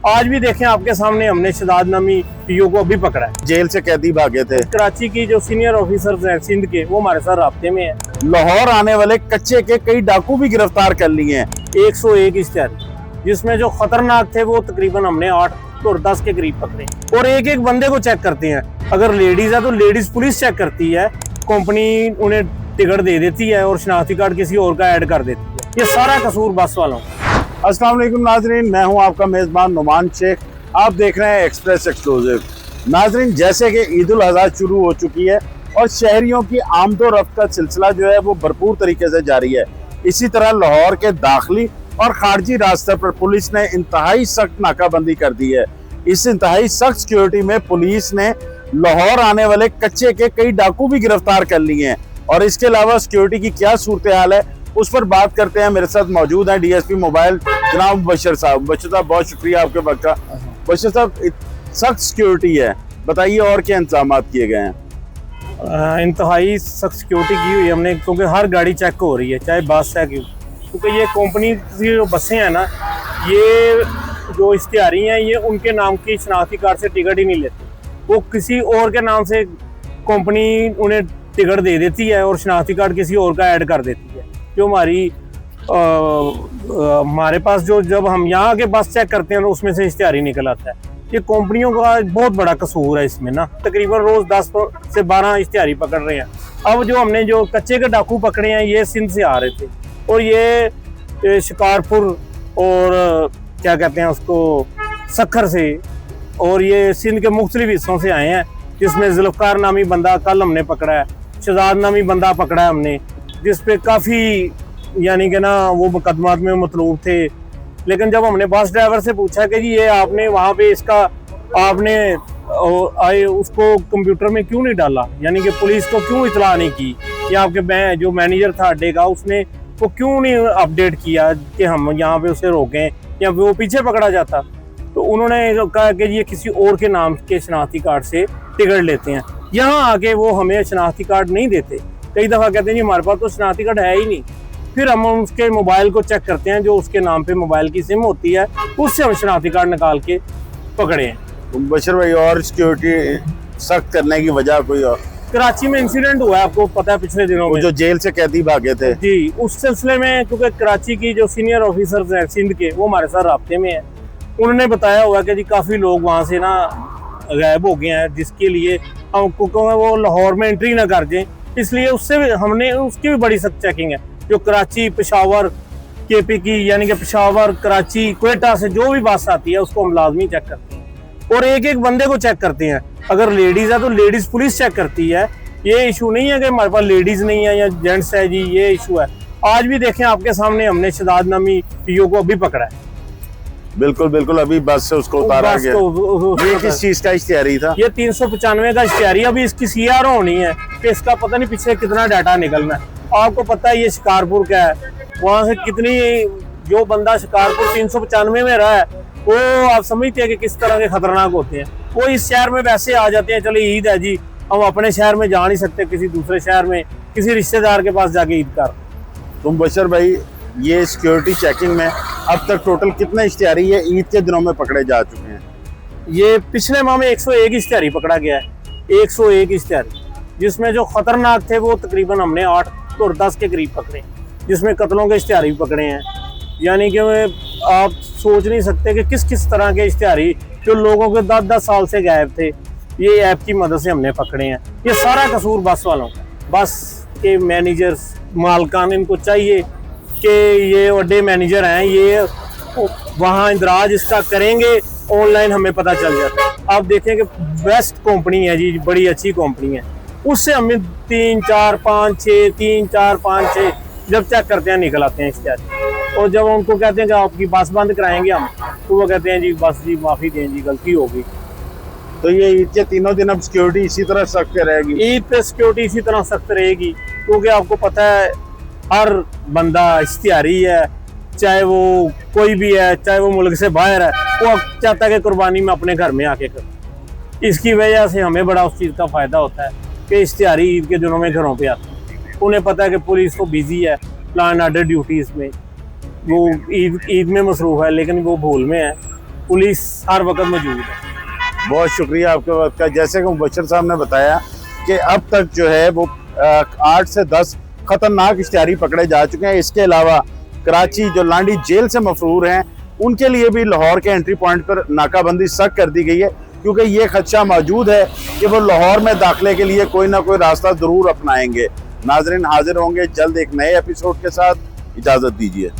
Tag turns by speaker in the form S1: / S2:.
S1: आज भी देखें आपके सामने हमने शदाद नामी पीओ को अभी पकड़ा है।
S2: जेल से कैदी भागे थे।
S1: कराची की जो सीनियर ऑफिसर्स हैं सिंध के, वो हमारे साथ राब्ते में हैं।
S2: लाहौर आने वाले कच्चे के कई डाकू भी गिरफ्तार कर लिए हैं।
S1: 101 इश्तिहारी, जिसमें जो खतरनाक थे वो तकरीबन हमने 8 और 10 के करीब पकड़े। और एक एक बंदे को चेक करते हैं। अगर लेडीज है तो लेडीज पुलिस चेक करती है, कंपनी उन्हें टिकट दे देती है और शनाख्ती कार्ड किसी और का ऐड कर देती है। ये सारा कसूर बस वालों का।
S2: अस्सलाम वालेकुम नाजरीन, मैं हूं आपका मेज़बान नुमान शेख। आप देख रहे हैं एक्सप्रेस एक्सक्लूसिव। नाजरीन, जैसे कि ईद उल अज़हा शुरू हो चुकी है और शहरियों की आमदोरफ्त का सिलसिला जो है वो भरपूर तरीके से जारी है, इसी तरह लाहौर के दाखिली और खारजी रास्ते पर पुलिस ने इंतहाई सख्त नाकाबंदी कर दी है। इस इंतहाई सख्त सिक्योरिटी में पुलिस ने लाहौर आने वाले कच्चे के कई डाकू भी गिरफ्तार कर लिए हैं। और इसके अलावा सिक्योरिटी की क्या सूरत हाल है उस पर बात करते हैं। मेरे साथ मौजूद हैं डीएसपी मोबाइल जनाब बशर साहब। बशर साहब, बहुत शुक्रिया आपके वक्त का। बशर साहब, सख्त सिक्योरिटी है, बताइए और क्या इंतजाम किए गए हैं?
S1: इंतहाई सख्त सिक्योरिटी की हुई हमने, क्योंकि हर गाड़ी चेक हो रही है, चाहे बस है क्यों, क्योंकि ये कंपनी की जो बसें हैं ना, ये जो इश्तिहारी हैं ये उनके नाम की शनाख्ती कार्ड से टिकट ही नहीं लेते। वो किसी और के नाम से कंपनी उन्हें टिकट दे देती है और शनाख्ती कार्ड किसी और का ऐड कर देती है। जो हमारे पास जो जब हम यहाँ के बस चेक करते हैं तो उसमें से इश्तिहारी निकल आता है। ये कंपनियों का बहुत बड़ा कसूर है इसमें ना। तकरीबन रोज 10 से 12 इश्तिहारी पकड़ रहे हैं। अब जो हमने जो कच्चे के डाकू पकड़े हैं ये सिंध से आ रहे थे और ये शिकारपुर और क्या कहते हैं उसको सखर से, और ये सिंध के मुख्तलिफ हिस्सों से आए हैं, जिसमें जुल्फकार नामी बंदा कल हमने पकड़ा है, शहजाद नामी बंदा पकड़ा है हमने, जिसपे काफ़ी यानी कि ना वो मुकदमात में मतलूब थे। लेकिन जब हमने बस ड्राइवर से पूछा कि जी ये आपने वहाँ पे इसका आपने उसको कंप्यूटर में क्यों नहीं डाला, यानी कि पुलिस को क्यों इतला नहीं की, या आपके जो मैनेजर था अड्डे का उसने वो क्यों नहीं अपडेट किया कि हम यहाँ पे उसे रोकें या वो पीछे पकड़ा जाता। तो उन्होंने कहा कि ये किसी और के नाम के शनाख्ती कार्ड से टिकट लेते हैं। यहाँ आके वो हमें शनाख्ती कार्ड नहीं देते। कई दफ़ा कहते हैं जी हमारे पास तो शनाख्ती कार्ड है ही नहीं। फिर हम उसके मोबाइल को चेक करते हैं, जो उसके नाम पे मोबाइल की सिम होती है, उससे हम शनाख्ती कार्ड निकाल के पकड़े हैं।
S2: बशर भाई, और सिक्योरिटी सख्त करने की वजह कोई और?
S1: कराची में इंसिडेंट हुआ है, आपको पता है, पिछले दिनों में
S2: जो जेल से कैदी भागे थे
S1: जी, उस सिलसिले में क्योंकि कराची की जो सीनियर ऑफिसर्स हैं सिंध के, वो हमारे साथ राब्ते में हैं। उन्होंने बताया हुआ कि जी काफ़ी लोग वहाँ से ना गायब हो गए हैं, जिसके लिए हमको वो लाहौर में एंट्री ना कर दें, इसलिए उससे हमने उसकी भी बड़ी सख्त चेकिंग है। जो कराची पेशावर केपी की, यानी कि पेशावर कराची क्वेटा से जो भी बस आती है उसको हम लाजमी चेक करते हैं और एक एक बंदे को चेक करते हैं। अगर लेडीज है तो लेडीज पुलिस चेक करती है। ये इशू नहीं है कि हमारे पास लेडीज नहीं है या जेंट्स है जी, ये इशू है। आज भी देखें आपके सामने हमने शदाद नामी पीओ को अभी पकड़ा है।
S2: बिल्कुल बिल्कुल, अभी बस से उसको उतारा गया। ये किस चीज का इश्तिहारी था?
S1: ये 395 का इश्तिहारी। अभी इसकी CRO होनी है कि इसका पता नहीं पीछे कितना डाटा निकलना है। आपको पता है ये शिकारपुर का है, वहाँ से कितनी जो बंदा शिकारपुर 395 में रहा है वो आप समझते हैं कि किस तरह के खतरनाक होते हैं। वो इस शहर में वैसे आ जाते हैं, चलो ईद है जी, हम अपने शहर में जा नहीं सकते, किसी दूसरे शहर में किसी रिश्तेदार के पास जाके ईद कर।
S2: तुम बशर भाई, ये सिक्योरिटी चेकिंग में अब तक टोटल कितने इश्तिहारी ये ईद के दिनों में पकड़े जा चुके हैं?
S1: ये पिछले माह में 101 इश्तिहारी पकड़ा गया है। 101 इश्तिहारी, जिसमें जो खतरनाक थे वो तकरीबन हमने 8 और 10 के करीब पकड़े, जिसमें कत्लों के इश्तिहारी भी पकड़े हैं। यानी कि आप सोच नहीं सकते कि किस किस तरह के इश्तिहारी जो लोगों के 10-10 साल से गायब थे, ये ऐप की मदद से हमने पकड़े हैं। ये सारा कसूर बस वालों का। बस के मैनेजर्स मालकान, इनको चाहिए कि ये अड्डे मैनेजर हैं, ये वहाँ इंदराज इसका करेंगे, ऑनलाइन हमें पता चल जाता है। आप देखें कि बेस्ट कंपनी है जी, बड़ी अच्छी कंपनी है, उससे हमें 3, 4, 5, 6 3, 4, 5, 6 जब चेक करते हैं निकल आते हैं इश्तिहारी। और जब उनको कहते हैं कि आपकी बस बंद कराएंगे हम, तो वो कहते हैं जी बस जी माफ़ी दें जी, गलती हो गई।
S2: तो ये ईद के तीनों दिन अब सिक्योरिटी इसी तरह सख्त रहेगी?
S1: ईद पे सिक्योरिटी इसी तरह सख्त रहेगी, क्योंकि आपको पता है हर बंदा इश्तिहारी है, चाहे वो कोई भी है, चाहे वो मुल्क से बाहर है, वो चाहता है कि कुर्बानी में अपने घर में आके कर। इसकी वजह से हमें बड़ा उस चीज़ का फ़ायदा होता है कि इश्तिहारी ईद के दिनों में घरों पे आते हैं। उन्हें पता है कि पुलिस तो बिजी है प्लान आर्डर ड्यूटीज़ में, वो ईद में मसरूफ़ है, लेकिन वो भूल में है, पुलिस हर वक्त मौजूद है।
S2: बहुत शुक्रिया आपके वक्त का। जैसे कि मुबशर साहब ने बताया कि अब तक जो है वो 8 से 10 खतरनाक इश्तिहारी पकड़े जा चुके हैं। इसके अलावा कराची जो लांडी जेल से मफरूर हैं उनके लिए भी लाहौर के एंट्री पॉइंट पर नाकाबंदी सख्त कर दी गई है, क्योंकि ये खदशा मौजूद है कि वो लाहौर में दाखिले के लिए कोई ना कोई रास्ता जरूर अपनाएंगे। नाजरीन, हाजिर होंगे जल्द एक नए एपिसोड के साथ। इजाजत दीजिए।